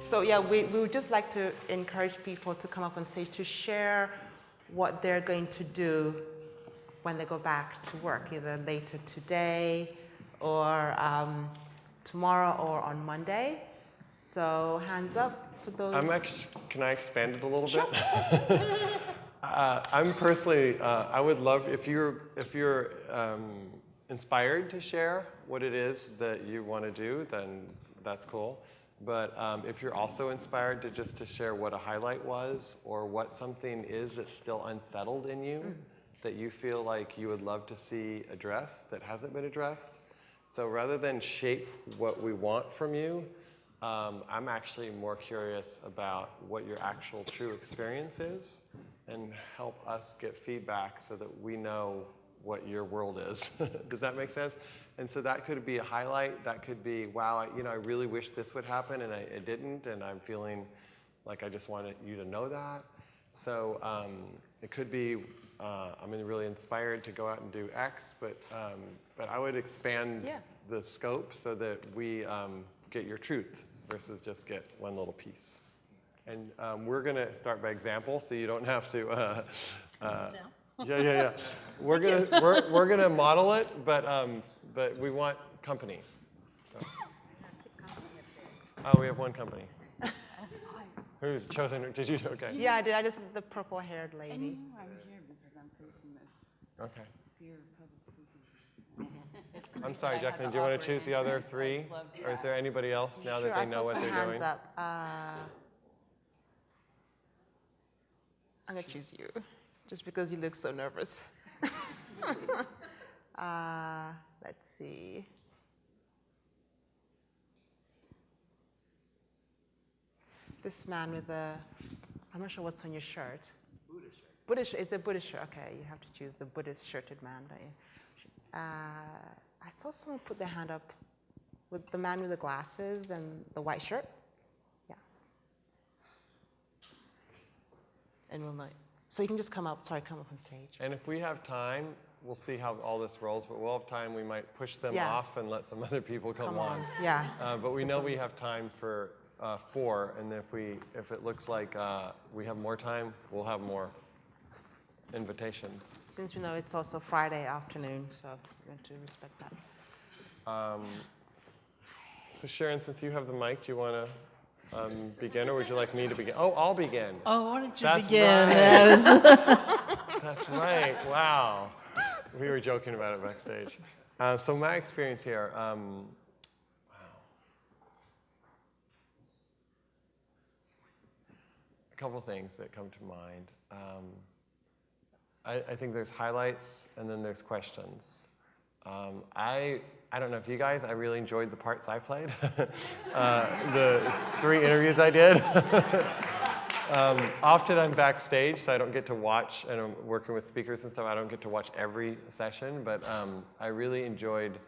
So yeah, we would just like to encourage people to come up on stage to share what they're going to do when they go back to work, either later today or tomorrow or on Monday. So hands up for those. Can I expand it a little bit? I'm personally, I would love if you're inspired to share what it is that you want to do, then that's cool. But if you're also inspired to share what a highlight was or what something is that's still unsettled in you that you feel like you would love to see addressed that hasn't been addressed. So rather than shape what we want from you, I'm actually more curious about what your actual true experience is and help us get feedback so that we know what your world is. Does that make sense? And so that could be a highlight. That could be, wow, I really wish this would happen and it didn't, and I'm feeling like I just wanted you to know that. So it could be, I'm really inspired to go out and do X, but I would expand the scope so that we get your truth versus just get one little piece. And we're going to start by example, so you don't have to. Yeah. We're gonna model it, but we want company. So. Oh, we have one company. Who's chosen? Did you? Okay. Yeah, I did. I just the purple-haired lady. And you know I'm here because I'm facing this. Okay. Fear of public speaking. I'm sorry, Jacqueline. Do you want to choose the other three, or is there anybody else now that they know what they're hands doing? Up. I'm gonna choose you, just because you look so nervous. Let's see. This man with the, I'm not sure what's on your shirt. Buddhist shirt. Buddhist shirt. It's a Buddhist shirt. Okay, you have to choose the Buddhist shirted man, don't you? I saw someone put their hand up with the man with the glasses and the white shirt. Yeah. And we'll know. So you can just come up on stage. And if we have time, we'll see how all this rolls, but we'll have time, we might push them off and let some other people come on. Yeah. But we know we have time for 4, and if it looks like we have more time, we'll have more invitations. Since we know it's also Friday afternoon, so we're going to respect that. So Sharon, since you have the mic, do you want to begin, or would you like me to begin? Oh, I'll begin. Oh, why don't you That's begin? Right. That's right. Wow. We were joking about it backstage. So my experience here, wow. A couple things that come to mind. I think there's highlights and then there's questions. I don't know if you guys, I really enjoyed the parts I played. The 3 interviews I did. Often I'm backstage, so I don't get to watch, and I'm working with speakers and stuff, I don't get to watch every session, but I really enjoyed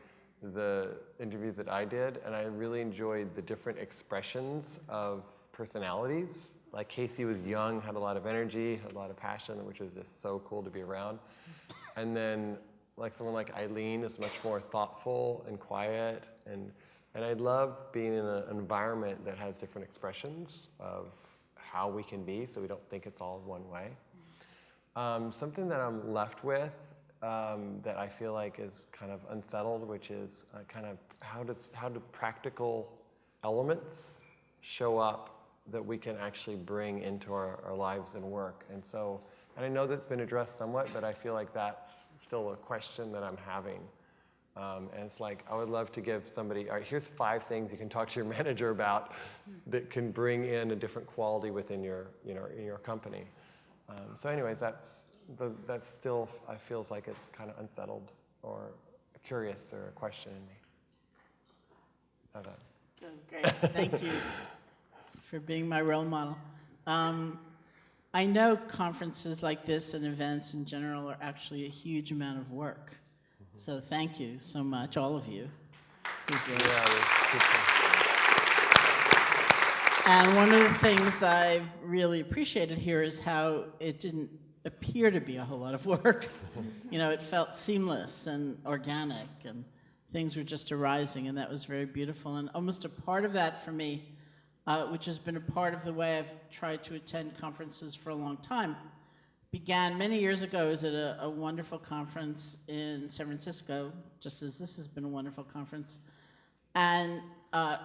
the interviews that I did, and I really enjoyed the different expressions of personalities. Like Casey was young, had a lot of energy, had a lot of passion, which was just so cool to be around. And then like someone like Eileen is much more thoughtful and quiet, and I love being in an environment that has different expressions of how we can be, so we don't think it's all one way. Something that I'm left with that I feel like is kind of unsettled, which is kind of how do practical elements show up that we can actually bring into our lives and work. And I know that's been addressed somewhat, but I feel like that's still a question that I'm having. And it's like, I would love to give somebody, all right, here's 5 things you can talk to your manager about that can bring in a different quality within your company. So anyways, that's still, I feels like it's kind of unsettled or curious or a question in me. How's that? That was great. Thank you for being my role model. I know conferences like this and events in general are actually a huge amount of work. Mm-hmm. So thank you so much, all of you. And one of the things I've really appreciated here is how it didn't appear to be a whole lot of work. You know, it felt seamless and organic, and things were just arising, and that was very beautiful. And almost a part of that for me which has been a part of the way I've tried to attend conferences for a long time. Began many years ago. I was at a wonderful conference in San Francisco, just as this has been a wonderful conference, and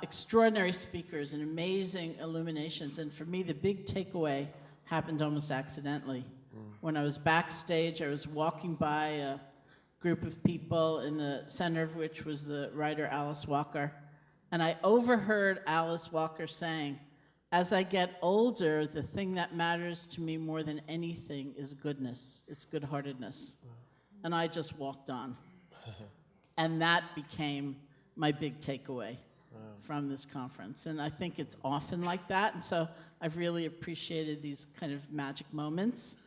extraordinary speakers and amazing illuminations. And for me, the big takeaway happened almost accidentally. When I was backstage, I was walking by a group of people, in the center of which was the writer Alice Walker, and I overheard Alice Walker saying, "As I get older, the thing that matters to me more than anything is goodness. It's good-heartedness." And I just walked on. And that became my big takeaway from this conference. And I think it's often like that. And so I've really appreciated these kind of magic moments,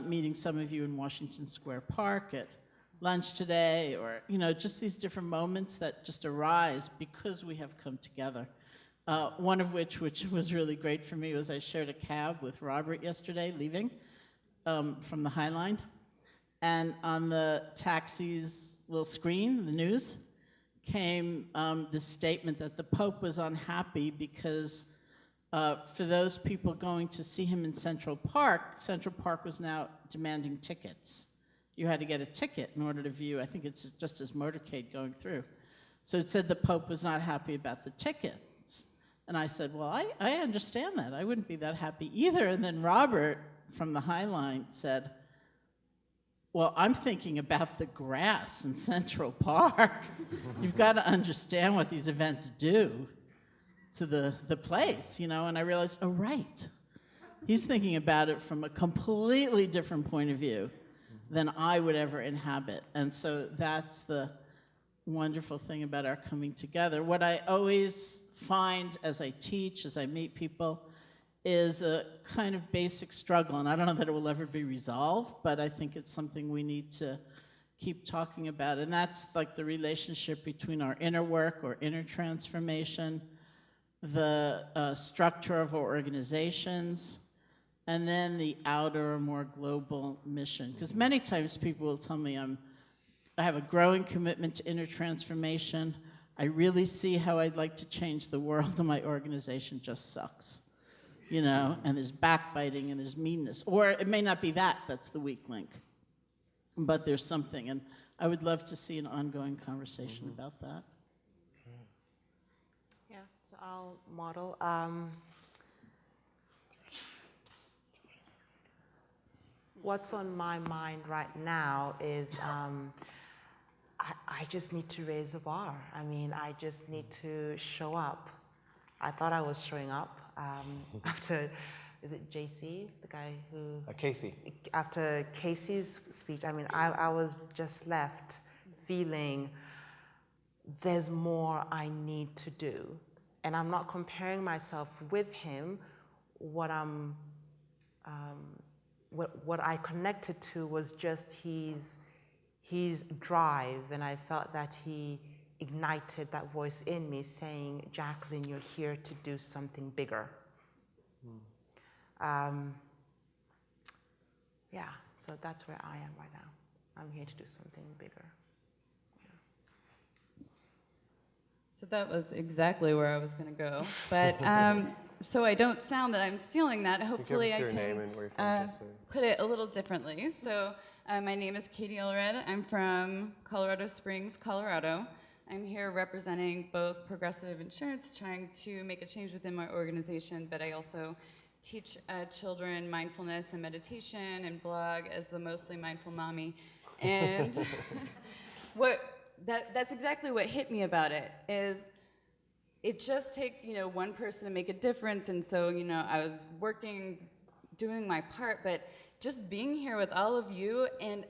meeting some of you in Washington Square Park at lunch today, or, just these different moments that just arise because we have come together. One of which was really great for me, was I shared a cab with Robert yesterday, leaving from the High Line. And on the taxi's little screen, the news, came this statement that the Pope was unhappy because for those people going to see him in Central Park was now demanding tickets. You had to get a ticket in order to view, I think it's just his motorcade going through. So it said the Pope was not happy about the tickets. And I said, well, I understand that. I wouldn't be that happy either. And then Robert from the High Line said, well, I'm thinking about the grass in Central Park. You've got to understand what these events do to the place, and I realized, oh, right. He's thinking about it from a completely different point of view than I would ever inhabit. And so that's the wonderful thing about our coming together. What I always find as I teach, as I meet people, is a kind of basic struggle. And I don't know that it will ever be resolved, but I think it's something we need to keep talking about. And that's like the relationship between our inner work or inner transformation, the structure of our organizations, and then the outer or more global mission. Because many times people will tell me I have a growing commitment to inner transformation. I really see how I'd like to change the world, and my organization just sucks. And there's backbiting and there's meanness. Or it may not be that's the weak link. But there's something, and I would love to see an ongoing conversation about that. Yeah, so I'll model. What's on my mind right now is I just need to raise the bar. I just need to show up. I thought I was showing up after, is it JC, the guy who? Casey. After Casey's speech, I was just left feeling there's more I need to do. And I'm not comparing myself with him. What I connected to was just his drive, and I felt that he ignited that voice in me saying, Jacqueline, you're here to do something bigger. Yeah, so that's where I am right now. I'm here to do something bigger. Yeah. So that was exactly where I was going to go. But so I don't sound that I'm stealing that. Hopefully I can put it a little differently. So my name is Katie Allred. I'm from Colorado Springs, Colorado. I'm here representing both Progressive Insurance, trying to make a change within my organization, but I also teach children mindfulness and meditation and blog as the Mostly Mindful Mommy. And that's exactly what hit me about it, is it just takes, one person to make a difference. And so, I was doing my part, but just being here with all of you, and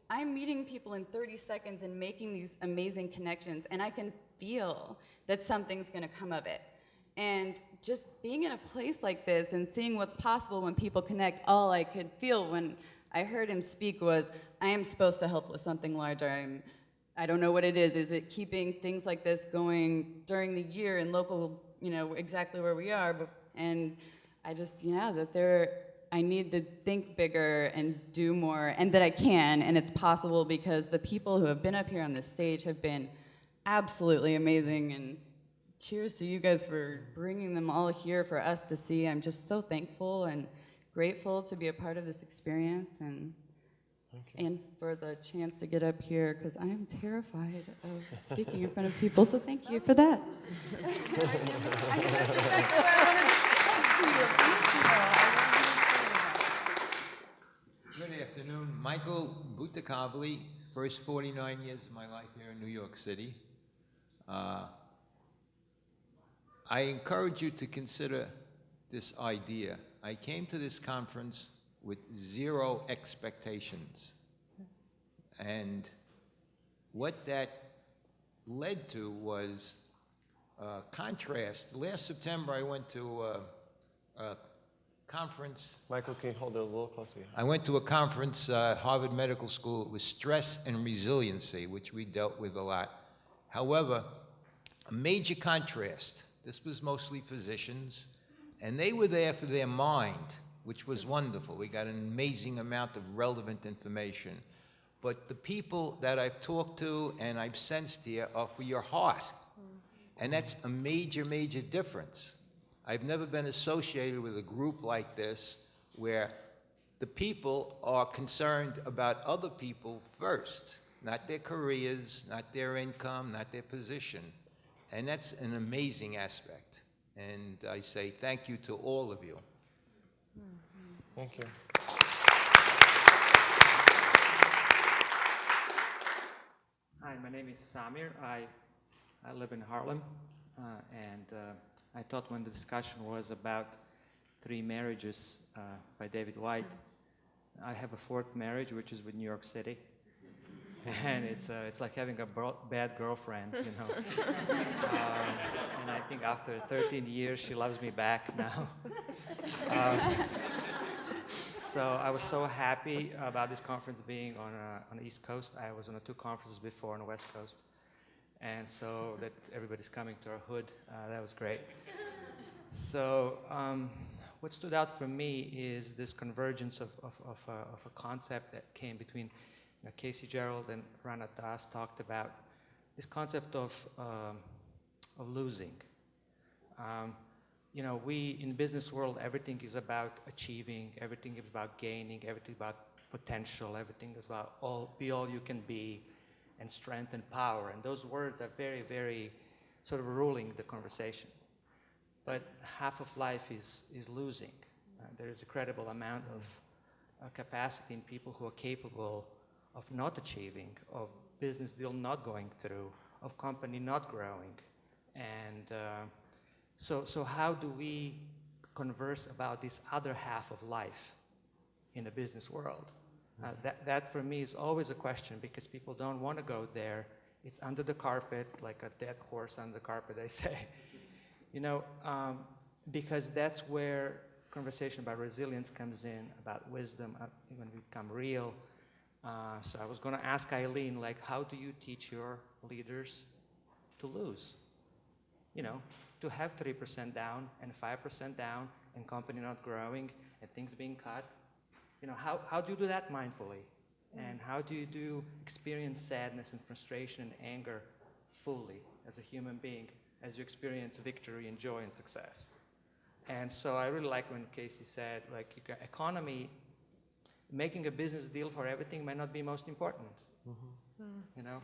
I'm meeting people in 30 seconds and making these amazing connections, and I can feel that something's gonna come of it. And just being in a place like this and seeing what's possible when people connect, all I could feel when I heard him speak was, I am supposed to help with something larger. I don't know what it is. Is it keeping things like this going during the year in local, exactly where we are? And I just, I need to think bigger and do more, and that I can, and it's possible because the people who have been up here on this stage have been absolutely amazing and cheers to you guys for bringing them all here for us to see. I'm just so thankful and grateful to be a part of this experience and for the chance to get up here because I am terrified of speaking in front of people, so thank you for that. Good afternoon. Michael Butakov, first 49 years of my life here in New York City. I encourage you to consider this idea. I came to this conference with 0 expectations. And what that led to was a contrast. Last September, I went to a conference. Michael, can you hold it a little closer? I went to a conference, Harvard Medical School. It was stress and resiliency, which we dealt with a lot. However, a major contrast. This was mostly physicians, and they were there for their mind, which was wonderful. We got an amazing amount of relevant information. But the people that I've talked to and I've sensed here are for your heart. And that's a major, major difference. I've never been associated with a group like this where the people are concerned about other people first, not their careers, not their income, not their position. And that's an amazing aspect. And I say thank you to all of you. Thank you. Hi, my name is Samir. I live in Harlem, and I thought when the discussion was about 3 marriages by David White, I have a 4th marriage, which is with New York City. And it's like having a bad girlfriend, you know. And I think after 13 years, she loves me back now. So I was so happy about this conference being on the East Coast. I was on 2 conferences before on the West Coast. And so that everybody's coming to our hood, that was great. So what stood out for me is this convergence of a concept that came between Casey Gerald and Rana Das talked about this concept of losing. You know, we in the business world, everything is about achieving, everything is about gaining, everything about potential, everything is about be all you can be, and strength and power. And those words are very, very sort of ruling the conversation. But half of life is losing. There is a credible amount of capacity in people who are capable of not achieving, of business deal not going through, of company not growing. And so how do we converse about this other half of life in the business world? That for me is always a question because people don't want to go there. It's under the carpet, like a dead horse under the carpet, I say. You know, because that's where conversation about resilience comes in, about wisdom, when we become real. So I was going to ask Eileen, like, how do you teach your leaders to lose? You know, to have 3% down and 5% down and company not growing and things being cut. You know, how do you do that mindfully? And how do you experience sadness and frustration and anger fully as a human being as you experience victory and joy and success? And so I really like when Casey said, like, economy, making a business deal for everything might not be most important, you know?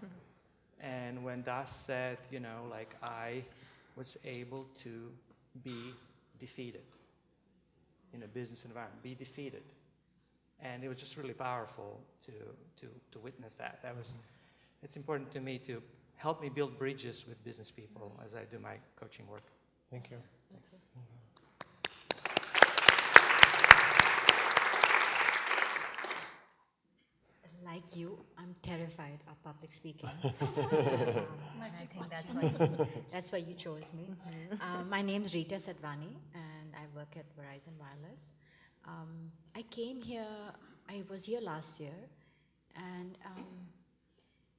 And when Das said, you know, like, I was able to be defeated in a business environment, be defeated. And it was just really powerful to witness that. It's important to me to help me build bridges with business people as I do my coaching work. Thank you. Thanks. Like you, I'm terrified of public speaking. I think that's why you chose me. My name's Rita Sadvani, and I work at Verizon Wireless. I came here, I was here last year, and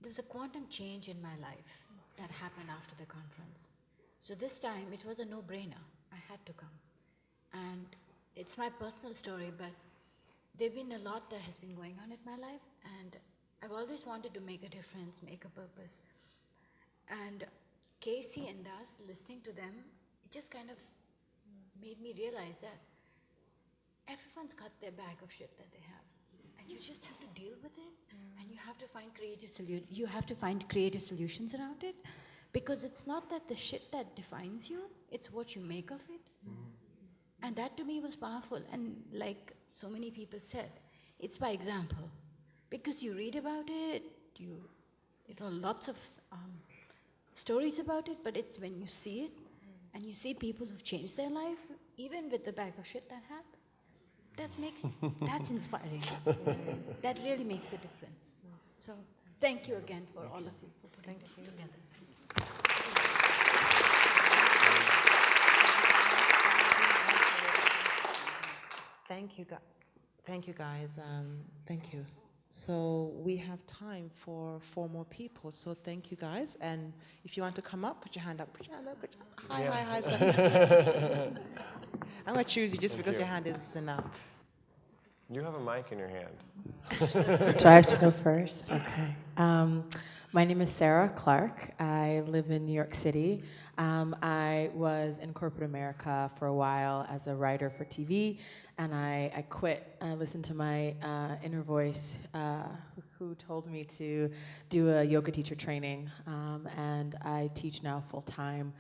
there was a quantum change in my life that happened after the conference. So this time, it was a no-brainer. I had to come. And it's my personal story, but there's been a lot that has been going on in my life, and I've always wanted to make a difference, make a purpose. And Casey and us, listening to them, it just kind of made me realize that everyone's got their bag of shit that they have. And you just have to deal with it, and you have to find creative solutions around it, because it's not that the shit that defines you, it's what you make of it. And that to me was powerful. And like so many people said, it's by example. Because you read about it, you know lots of stories about it, but it's when you see it, and you see people who've changed their life, even with the bag of shit that happened. That's inspiring. That really makes the difference. So thank you again for all of you for putting this together. Thank you, thank you guys. Thank you. So we have time for 4 more people. So thank you guys. And if you want to come up, put your hand up. Put your hand up. Hi. Samir. I'm going to choose you just because your hand is enough. You have a mic in your hand. Do I have to go first? Okay. My name is Sarah Clark. I live in New York City. I was in corporate America for a while as a writer for TV, and I quit. I listened to my inner voice who told me to do a yoga teacher training, and I teach now full-time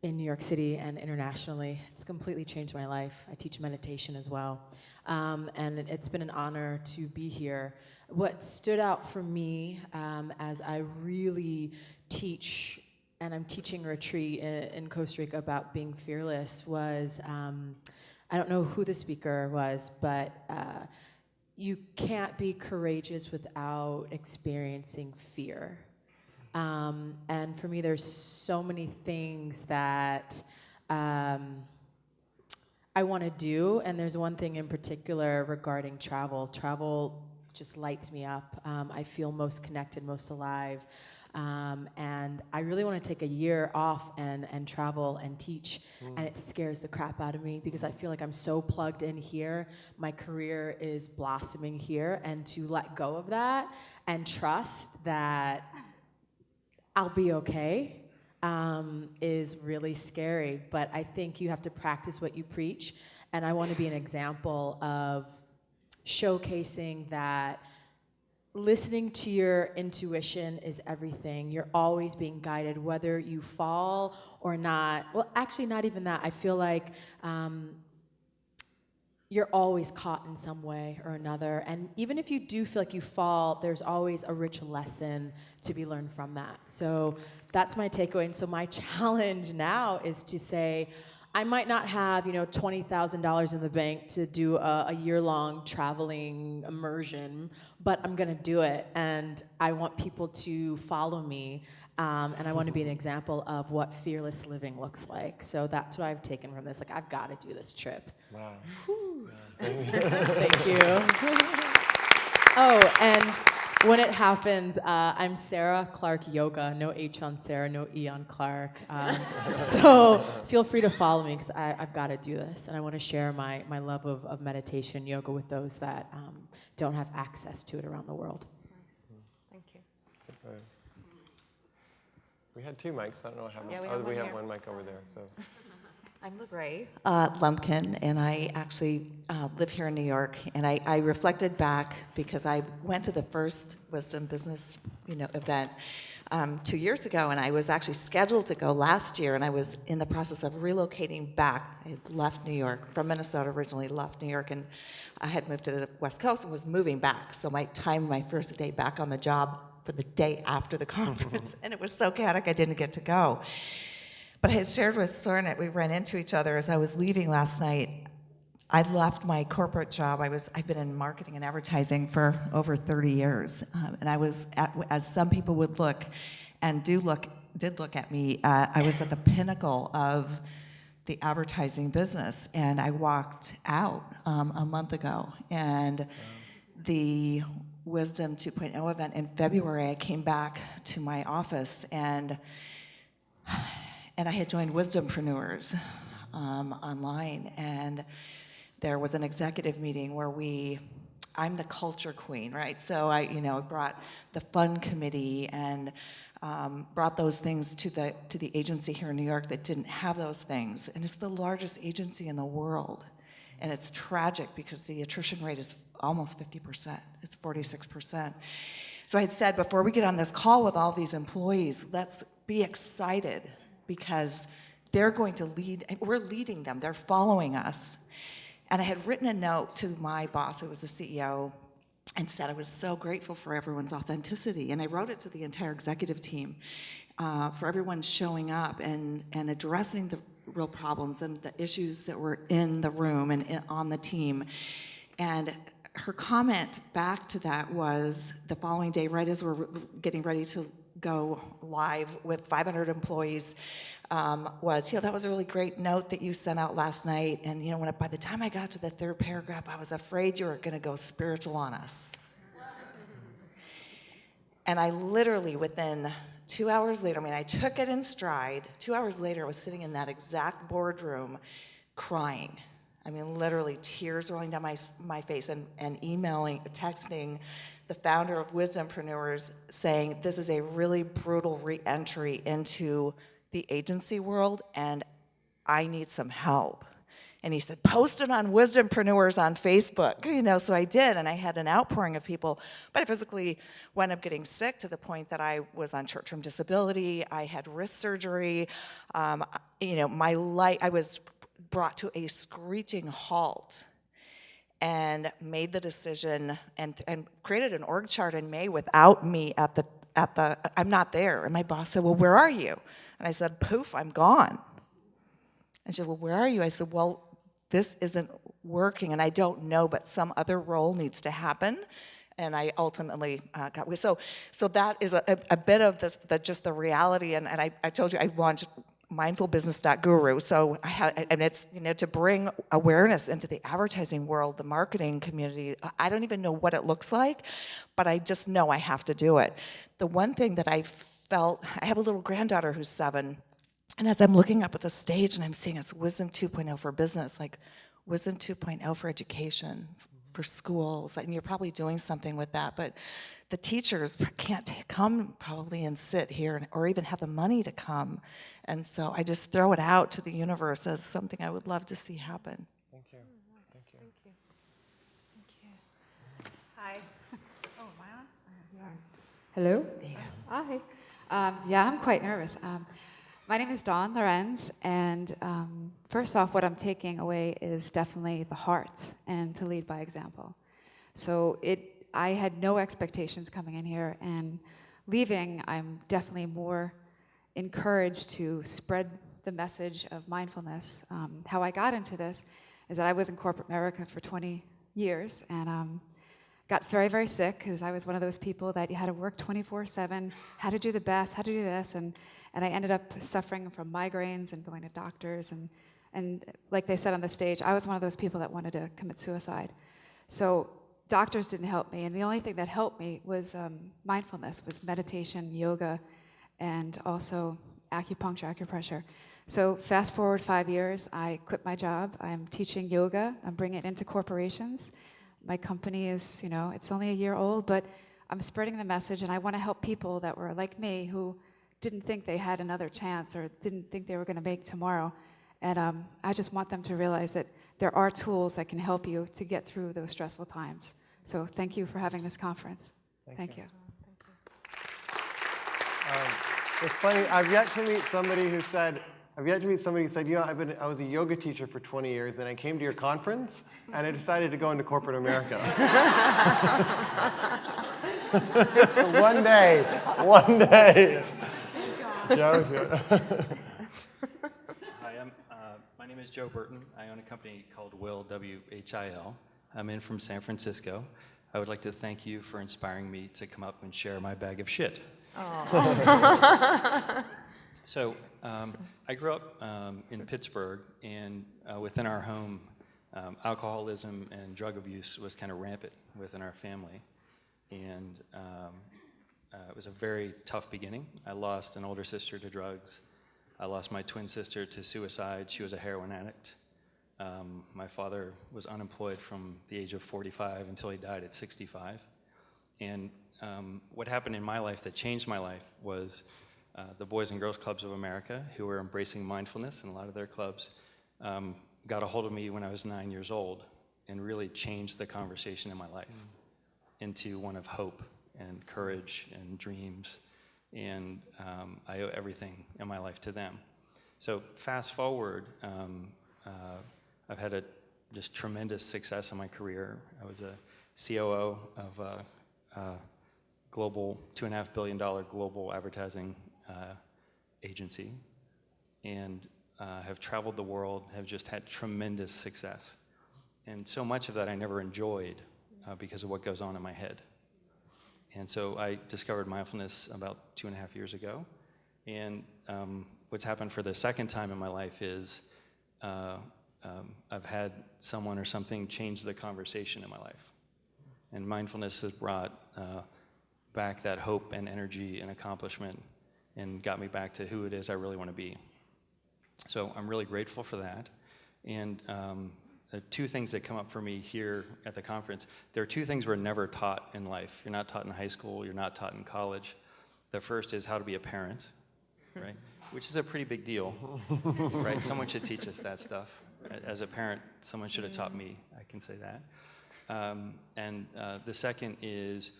in New York City and internationally. It's completely changed my life. I teach meditation as well. And it's been an honor to be here. What stood out for me as I really teach, and I'm teaching a retreat in Costa Rica about being fearless, was, I don't know who the speaker was, but you can't be courageous without experiencing fear. And for me, there's so many things that I want to do, and there's one thing in particular regarding travel. Travel just lights me up. I feel most connected, most alive, and I really want to take a year off and travel and teach, and it scares the crap out of me because I feel like I'm so plugged in here. My career is blossoming here, and to let go of that and trust that I'll be okay is really scary, but I think you have to practice what you preach, and I want to be an example of showcasing that listening to your intuition is everything. You're always being guided, whether you fall or not. Well, actually, not even that. I feel like you're always caught in some way or another. And even if you do feel like you fall, there's always a rich lesson to be learned from that. So that's my takeaway. And so my challenge now is to say, I might not have, $20,000 in the bank to do a year-long traveling immersion, but I'm gonna do it. And I want people to follow me. And I want to be an example of what fearless living looks like. So that's what I've taken from this. Like, I've got to do this trip. Wow. Thank you. Oh, and when it happens, I'm Sarah Clark Yoga. No H on Sarah, no E on Clark. So feel free to follow me because I've got to do this. And I want to share my love of meditation, yoga with those that don't have access to it around the world. Thank you. We had 2 mics. I don't know how many. Yeah, we have one one mic over there. So. I'm Lorraine Lumpkin, and I actually live here in New York. And I reflected back because I went to the first Wisdom Business, event 2 years ago, and I was actually scheduled to go last year, and I was in the process of relocating back. I had left New York from Minnesota originally, left New York, and I had moved to the West Coast and was moving back. So my first day back on the job for the day after the conference, and it was so chaotic I didn't get to go. But I had shared with Soren, we ran into each other as I was leaving last night. I left my corporate job. I've been in marketing and advertising for over 30 years, and I was as some people would look, and did look at me. I was at the pinnacle of the advertising business, and I walked out a month ago. And the Wisdom 2.0 event in February, I came back to my office, and I had joined Wisdompreneurs online, and there was an executive meeting where I'm the culture queen, right? So I brought the fun committee, and brought those things to the agency here in New York that didn't have those things. And it's the largest agency in the world. And it's tragic because the attrition rate is almost 50%. It's 46%. So I had said, before we get on this call with all these employees, let's be excited because they're going to lead, we're leading them, they're following us. And I had written a note to my boss, who was the CEO, and said I was so grateful for everyone's authenticity. And I wrote it to the entire executive team for everyone showing up and addressing the real problems and the issues that were in the room and on the team. And her comment back to that was the following day, right as we're getting ready to go live with 500 employees, was, that was a really great note that you sent out last night. And, by the time I got to the third paragraph, I was afraid you were going to go spiritual on us. And I literally, within 2 hours later, I took it in stride. 2 hours later, I was sitting in that exact boardroom crying. Literally tears rolling down my face and texting the founder of Wisdompreneurs saying, this is a really brutal re-entry into the agency world, and I need some help. And he said, post it on Wisdompreneurs on Facebook. So I did, and I had an outpouring of people, but I physically wound up getting sick to the point that I was on short-term disability. I had wrist surgery. My life, I was brought to a screeching halt and made the decision and created an org chart in May without me at the I'm not there. And my boss said, well, where are you? And I said, poof, I'm gone. And she said, well, where are you? I said, well, this isn't working, and I don't know, but some other role needs to happen. And I ultimately got away. So that is a bit of just the reality. And I told you I launched mindfulbusiness.guru. So I had, and it's to bring awareness into the advertising world, the marketing community. I don't even know what it looks like, but I just know I have to do it. The one thing that I felt, I have a little granddaughter who's 7, and as I'm looking up at the stage and I'm seeing it's Wisdom 2.0 for business, like Wisdom 2.0 for education, for schools, and you're probably doing something with that, but the teachers can't come probably and sit here or even have the money to come. And so I just throw it out to the universe as something I would love to see happen. Thank you. Thank you. Thank you. Hi. Oh, am I on? Yeah. Hello? Yeah. Hi. I'm quite nervous. My name is Dawn Lorenz, and first off, what I'm taking away is definitely the heart and to lead by example. So I had no expectations coming in here, and leaving, I'm definitely more encouraged to spread the message of mindfulness. How I got into this is that I was in corporate America for 20 years, and got very, very sick because I was one of those people that you had to work 24/7, had to do the best, had to do this, and I ended up suffering from migraines and going to doctors, and like they said on the stage, I was one of those people that wanted to commit suicide. So doctors didn't help me, and the only thing that helped me was mindfulness, was meditation, yoga, and also acupuncture, acupressure. So fast forward 5 years, I quit my job. I'm teaching yoga. I'm bringing it into corporations. My company is, it's only a year old, but I'm spreading the message, and I want to help people that were like me who didn't think they had another chance or didn't think they were going to make tomorrow. And I just want them to realize that there are tools that can help you to get through those stressful times. So thank you for having this conference. Thank you. It's funny, I've yet to meet somebody who said, I was a yoga teacher for 20 years, and I came to your conference, and I decided to go into corporate America. One day. Joe. Hi, my name is Joe Burton. I own a company called Will, W-H-I-L. I'm in from San Francisco. I would like to thank you for inspiring me to come up and share my bag of shit. So I grew up in Pittsburgh, and within our home, alcoholism and drug abuse was kind of rampant within our family. And it was a very tough beginning. I lost an older sister to drugs. I lost my twin sister to suicide. She was a heroin addict. My father was unemployed from the age of 45 until he died at 65. And what happened in my life that changed my life was the Boys and Girls Clubs of America, who were embracing mindfulness, and a lot of their clubs got a hold of me when I was 9 years old and really changed the conversation in my life into one of hope and courage and dreams. And I owe everything in my life to them. So fast forward, I've had just tremendous success in my career. I was a COO of a global, $2.5 billion global advertising agency, and have traveled the world, have just had tremendous success. And so much of that I never enjoyed because of what goes on in my head. And so I discovered mindfulness about 2.5 years ago. And what's happened for the second time in my life is I've had someone or something change the conversation in my life. And mindfulness has brought back that hope and energy and accomplishment and got me back to who it is I really want to be. So I'm really grateful for that. And the two things that come up for me here at the conference, there are two things we're never taught in life. You're not taught in high school, you're not taught in college. The first is how to be a parent, right? Which is a pretty big deal, right? Someone should teach us that stuff. As a parent, someone should have taught me, I can say that. And the second is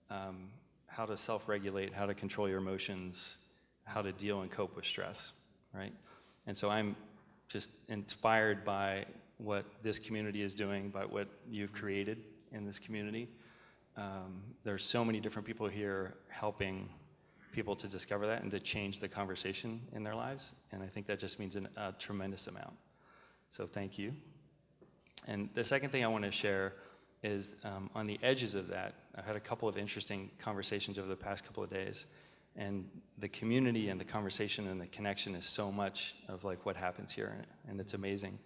how to self-regulate, how to control your emotions, how to deal and cope with stress, right? And so I'm just inspired by what this community is doing, by what you've created in this community. There's so many different people here helping people to discover that and to change the conversation in their lives. And I think that just means a tremendous amount. So thank you. And the second thing I want to share is on the edges of that, I've had a couple of interesting conversations over the past couple of days. And the community and the conversation and the connection is so much of like what happens here, and it's amazing.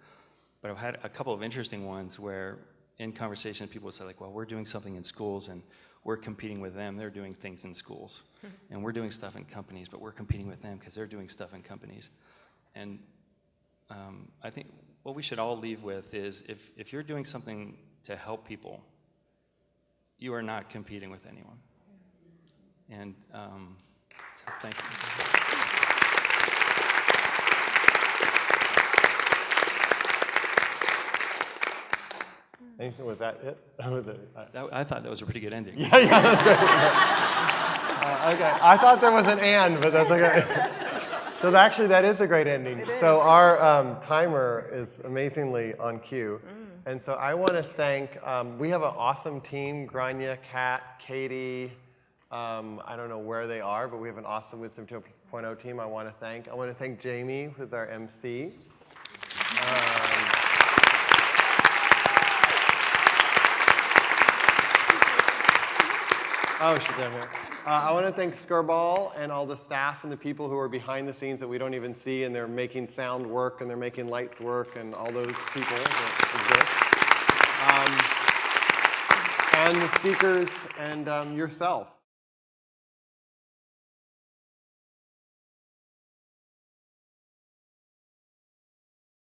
But I've had a couple of interesting ones where in conversation people would say like, well, we're doing something in schools and we're competing with them. They're doing things in schools. And we're doing stuff in companies, but we're competing with them because they're doing stuff in companies. And I think what we should all leave with is if you're doing something to help people, you are not competing with anyone. And so thank you. Was that it? Was it? I thought that was a pretty good ending. Yeah, that's great. Okay, I thought there was an and, but that's okay. So actually, that is a great ending. So our timer is amazingly on cue. And so I want to thank, we have an awesome team, Grania, Kat, Katie, I don't know where they are, but we have an awesome Wisdom 2.0 team I want to thank. I want to thank Jamie, who's our MC. Oh, she's down here. I want to thank Skirball and all the staff and the people who are behind the scenes that we don't even see, and they're making sound work and they're making lights work, and all those people that exist. And the speakers and yourself.